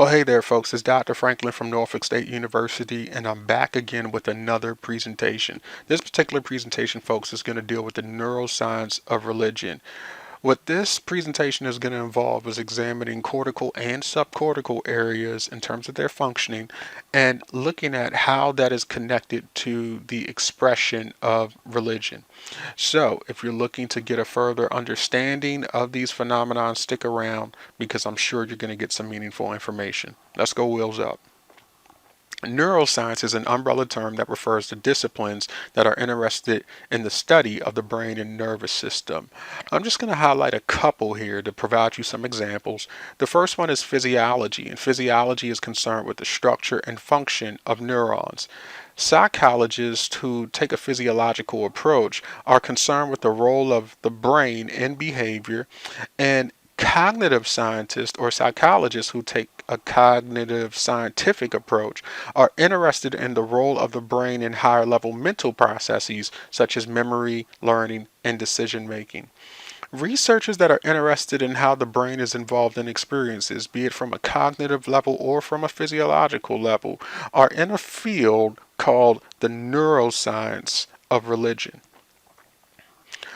Hey there folks, it's Dr. Franklin from Norfolk State University, and I'm back again with another presentation. This particular presentation, folks, is going to deal with the neuroscience of religion. What this presentation is going to involve is examining cortical and subcortical areas in terms of their functioning and looking at how that is connected to the expression of religion. So, if you're looking to get a further understanding of these phenomena, stick around because I'm sure you're going to get some meaningful information. Let's go wheels up. Neuroscience is an umbrella term that refers to disciplines that are interested in the study of the brain and nervous system. I'm just going to highlight a couple here to provide you some examples. The first one is physiology, and physiology is concerned with the structure and function of neurons. Psychologists who take a physiological approach are concerned with the role of the brain in behavior, and cognitive scientists or psychologists who take a cognitive scientific approach are interested in the role of the brain in higher level mental processes such as memory, learning, and decision making. Researchers that are interested in how the brain is involved in experiences, be it from a cognitive level or from a physiological level, are in a field called the neuroscience of religion.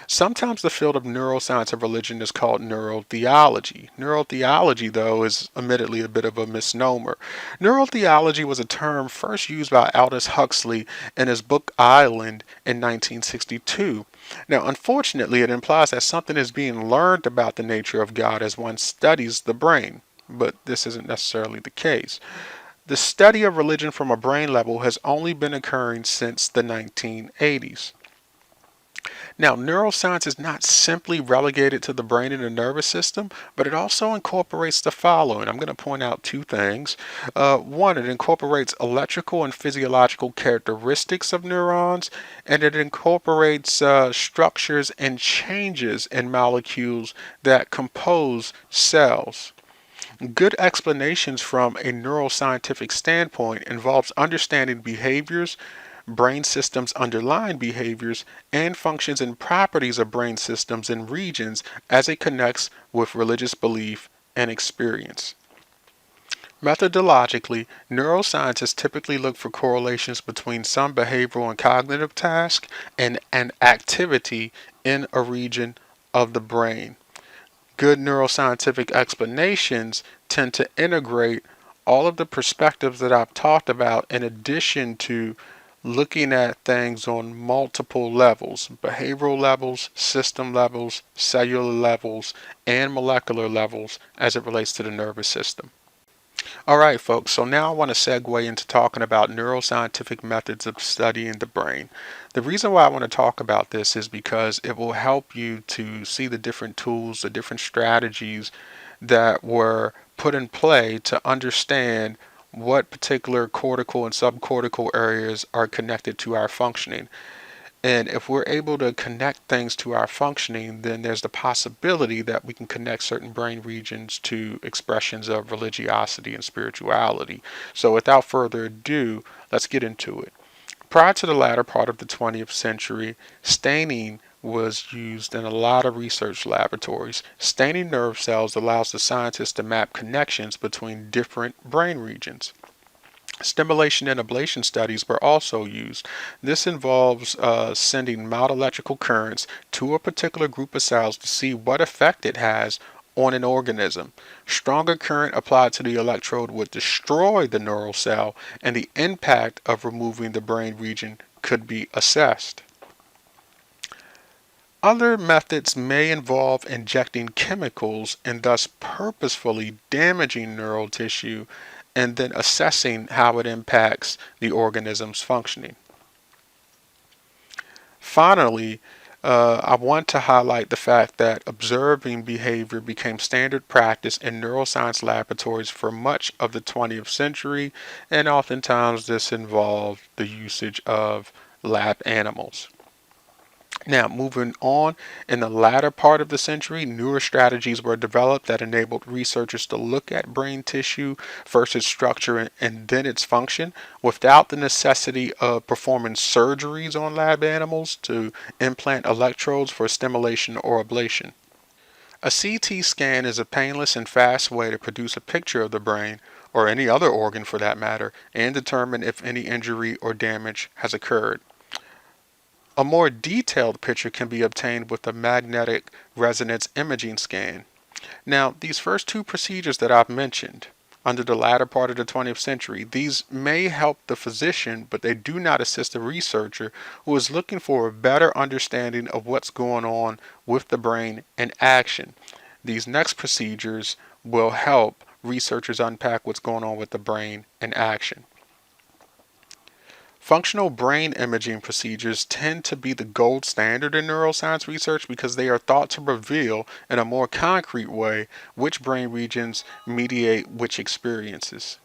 Sometimes the field of neuroscience of religion is called neurotheology. Neurotheology, though, is admittedly a bit of a misnomer. Neurotheology was a term first used by Aldous Huxley in his book Island in 1962. Now, unfortunately, it implies that something is being learned about the nature of God as one studies the brain, but this isn't necessarily the case. The study of religion from a brain level has only been occurring since the 1980s. Now, neuroscience is not simply relegated to the brain and the nervous system, but it also incorporates the following. I'm going to point out two things. One, it incorporates electrical and physiological characteristics of neurons, and it incorporates structures and changes in molecules that compose cells. Good explanations from a neuroscientific standpoint involves understanding behaviors, brain systems underlying behaviors, and functions and properties of brain systems and regions as it connects with religious belief and experience. Methodologically, neuroscientists typically look for correlations between some behavioral and cognitive task and an activity in a region of the brain. Good neuroscientific explanations tend to integrate all of the perspectives that I've talked about in addition to looking at things on multiple levels, behavioral levels, system levels, cellular levels, and molecular levels as it relates to the nervous system. All right, folks, so now I want to segue into talking about neuroscientific methods of studying the brain. The reason why I want to talk about this is because it will help you to see the different tools, the different strategies that were put in play to understand what particular cortical and subcortical areas are connected to our functioning. And if we're able to connect things to our functioning, then there's the possibility that we can connect certain brain regions to expressions of religiosity and spirituality. So without further ado, let's get into it. Prior to the latter part of the 20th century, staining was used in a lot of research laboratories. Staining nerve cells allows the scientists to map connections between different brain regions. Stimulation and ablation studies were also used. This involves sending mild electrical currents to a particular group of cells to see what effect it has on an organism. Stronger current applied to the electrode would destroy the neural cell, and the impact of removing the brain region could be assessed. Other methods may involve injecting chemicals and thus purposefully damaging neural tissue and then assessing how it impacts the organism's functioning. Finally, I want to highlight the fact that observing behavior became standard practice in neuroscience laboratories for much of the 20th century, and oftentimes this involved the usage of lab animals. Now, moving on, in the latter part of the century, newer strategies were developed that enabled researchers to look at brain tissue, first its structure and then its function, without the necessity of performing surgeries on lab animals to implant electrodes for stimulation or ablation. A CT scan is a painless and fast way to produce a picture of the brain, or any other organ for that matter, and determine if any injury or damage has occurred. A more detailed picture can be obtained with a magnetic resonance imaging scan. Now, these first two procedures that I've mentioned under the latter part of the 20th century, these may help the physician, but they do not assist the researcher who is looking for a better understanding of what's going on with the brain in action. These next procedures will help researchers unpack what's going on with the brain in action. Functional brain imaging procedures tend to be the gold standard in neuroscience research because they are thought to reveal in a more concrete way which brain regions mediate which experiences.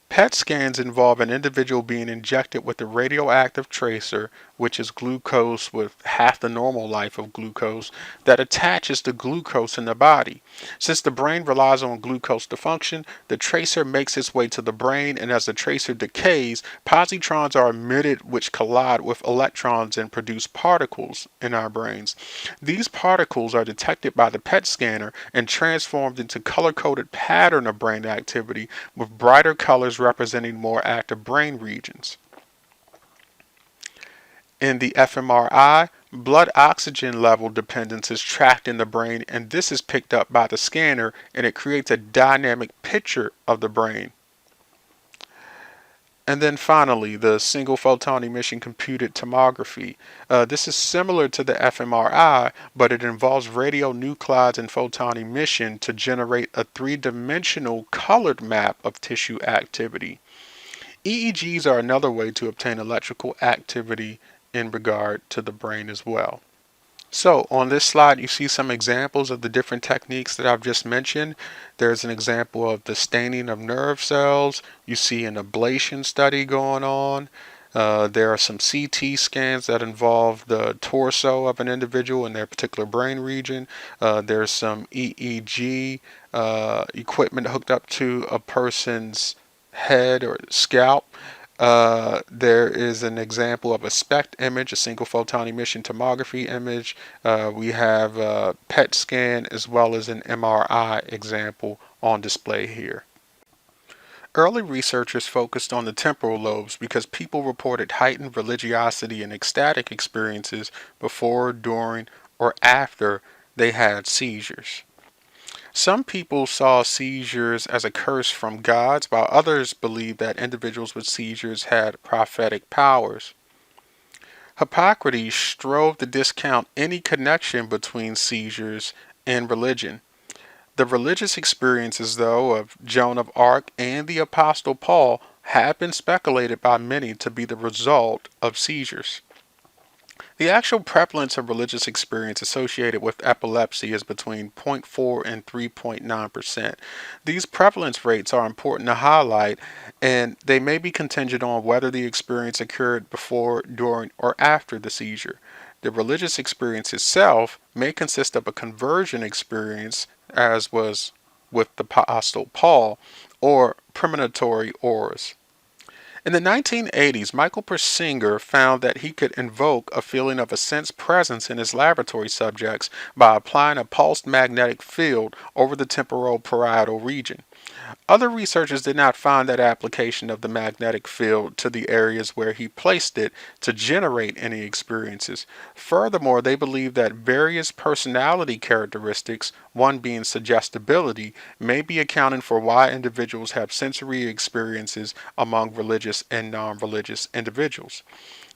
PET scans involve an individual being injected with a radioactive tracer, which is glucose with half the normal life of glucose, that attaches to glucose in the body. Since the brain relies on glucose to function, the tracer makes its way to the brain, and as the tracer decays, positrons are emitted which collide with electrons and produce particles in our brains. These particles are detected by the PET scanner and transformed into color-coded pattern of brain activity with brighter colors representing more active brain regions. In the fMRI, blood oxygen level dependence is tracked in the brain, and this is picked up by the scanner, and it creates a dynamic picture of the brain. And then finally, the single photon emission computed tomography. This is similar to the fMRI, but it involves radionuclides and photon emission to generate a three-dimensional colored map of tissue activity. EEGs are another way to obtain electrical activity in regard to the brain as well. So on this slide, you see some examples of the different techniques that I've just mentioned. There's an example of the staining of nerve cells. You see an ablation study going on. There are some CT scans that involve the torso of an individual in their particular brain region. There's some EEG equipment hooked up to a person's head or scalp. There is an example of a SPECT image, a single photon emission tomography image. We have a PET scan as well as an MRI example on display here. Early researchers focused on the temporal lobes because people reported heightened religiosity and ecstatic experiences before, during, or after they had seizures. Some people saw seizures as a curse from gods, while others believed that individuals with seizures had prophetic powers. Hippocrates strove to discount any connection between seizures and religion. The religious experiences, though, of Joan of Arc and the Apostle Paul have been speculated by many to be the result of seizures. The actual prevalence of religious experience associated with epilepsy is between 0.4 and 3.9%. These prevalence rates are important to highlight, and they may be contingent on whether the experience occurred before, during, or after the seizure. The religious experience itself may consist of a conversion experience, as was with the Apostle Paul, or premonitory auras. In the 1980s, Michael Persinger found that he could invoke a feeling of a sense presence in his laboratory subjects by applying a pulsed magnetic field over the temporal parietal region. Other researchers did not find that application of the magnetic field to the areas where he placed it to generate any experiences. Furthermore, they believe that various personality characteristics, one being suggestibility, may be accounting for why individuals have sensory experiences among religious and non-religious individuals.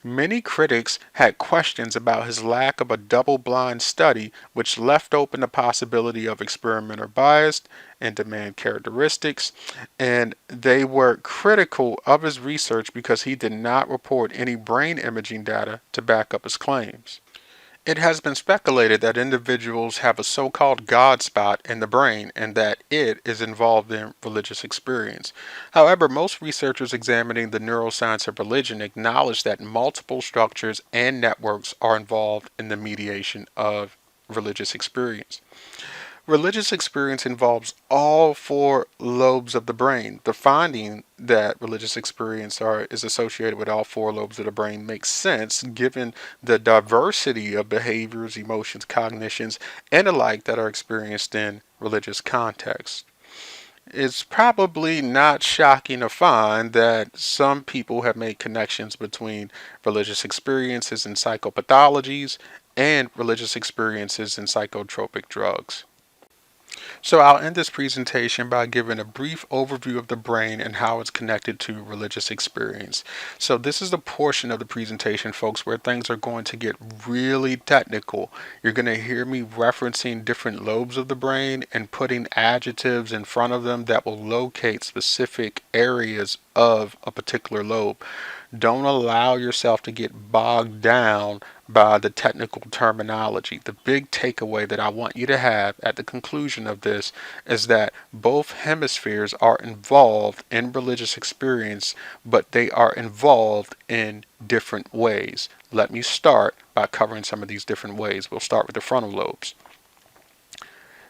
Many critics had questions about his lack of a double-blind study, which left open the possibility of experimenter bias and demand characteristics, and they were critical of his research because he did not report any brain imaging data to back up his claims. It has been speculated that individuals have a so-called God spot in the brain and that it is involved in religious experience. However, most researchers examining the neuroscience of religion acknowledge that multiple structures and networks are involved in the mediation of religious experience. Religious experience involves all four lobes of the brain. The finding that religious experience is associated with all four lobes of the brain makes sense given the diversity of behaviors, emotions, cognitions, and the like that are experienced in religious contexts. It's probably not shocking to find that some people have made connections between religious experiences and psychopathologies and religious experiences and psychotropic drugs. So I'll end this presentation by giving a brief overview of the brain and how it's connected to religious experience. So this is the portion of the presentation, folks, where things are going to get really technical. You're going to hear me referencing different lobes of the brain and putting adjectives in front of them that will locate specific areas of a particular lobe. Don't allow yourself to get bogged down by the technical terminology. The big takeaway that I want you to have at the conclusion of this is that both hemispheres are involved in religious experience, but they are involved in different ways. Let me start by covering some of these different ways. We'll start with the frontal lobes.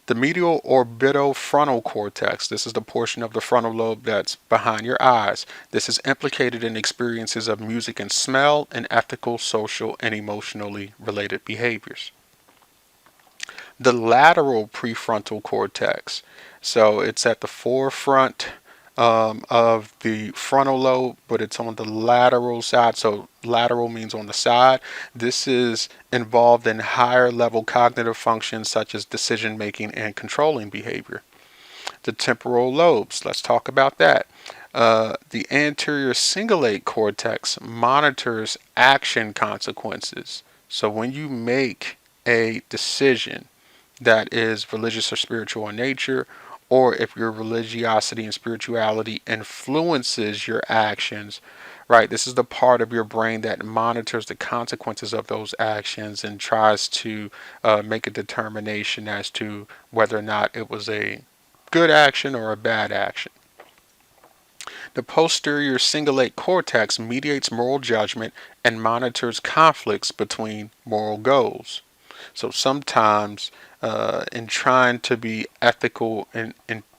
The medial orbitofrontal cortex, this is the portion of the frontal lobe that's behind your eyes. This is implicated in experiences of music and smell and ethical, social, and emotionally related behaviors. The lateral prefrontal cortex, so it's at the forefront of the frontal lobe, but it's on the lateral side. So lateral means on the side. This is involved in higher level cognitive functions such as decision making and controlling behavior. The temporal lobes, let's talk about that. The anterior cingulate cortex monitors action consequences. So when you make a decision that is religious or spiritual in nature, or if your religiosity and spirituality influences your actions, right? This is the part of your brain that monitors the consequences of those actions and tries to make a determination as to whether or not it was a good action or a bad action. The posterior cingulate cortex mediates moral judgment and monitors conflicts between moral goals. So sometimes, in trying to be ethical and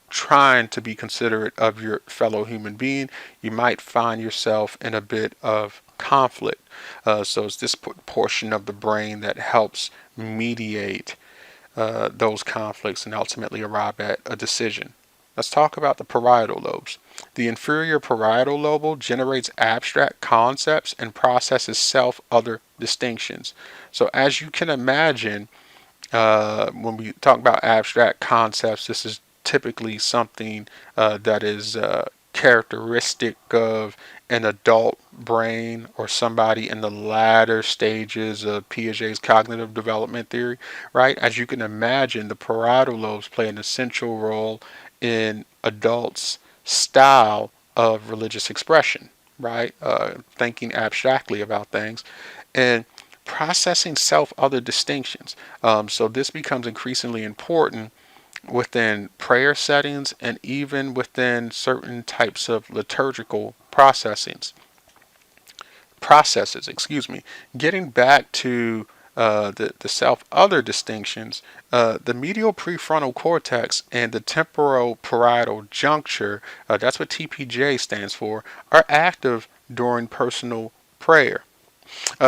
trying to be considerate of your fellow human being, you might find yourself in a bit of conflict. So it's this portion of the brain that helps mediate those conflicts and ultimately arrive at a decision. Let's talk about the parietal lobes. The inferior parietal lobe generates abstract concepts and processes self-other distinctions. So as you can imagine, when we talk about abstract concepts, this is typically something that is characteristic of an adult brain or somebody in the latter stages of Piaget's cognitive development theory, right? As you can imagine, the parietal lobes play an essential role in adults' style of religious expression, right? Thinking abstractly about things and processing self-other distinctions. So this becomes increasingly important within prayer settings and even within certain types of liturgical processes, Getting back to the self-other distinctions, the medial prefrontal cortex and the temporoparietal juncture, that's what TPJ stands for, are active during personal prayer.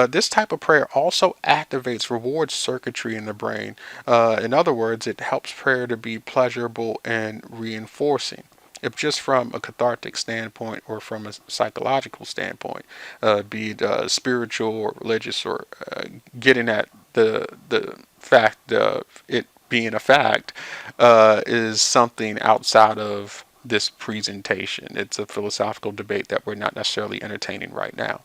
This type of prayer also activates reward circuitry in the brain. In other words, it helps prayer to be pleasurable and reinforcing. If just from a cathartic standpoint or from a psychological standpoint, be it spiritual or religious or getting at the fact of it being a fact, is something outside of this presentation. It's a philosophical debate that we're not necessarily entertaining right now.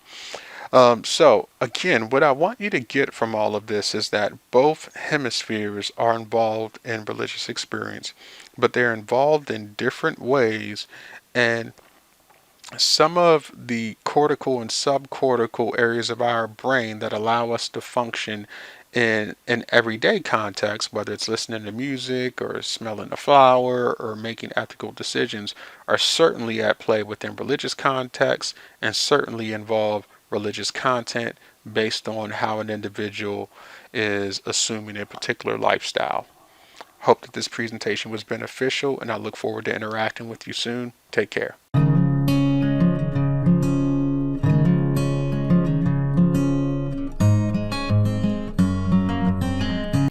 So again, what I want you to get from all of this is that both hemispheres are involved in religious experience, but they're involved in different ways, and some of the cortical and subcortical areas of our brain that allow us to function in an everyday context, whether it's listening to music or smelling a flower or making ethical decisions, are certainly at play within religious contexts and certainly involve religious content based on how an individual is assuming a particular lifestyle. Hope that this presentation was beneficial, and I look forward to interacting with you soon. Take care.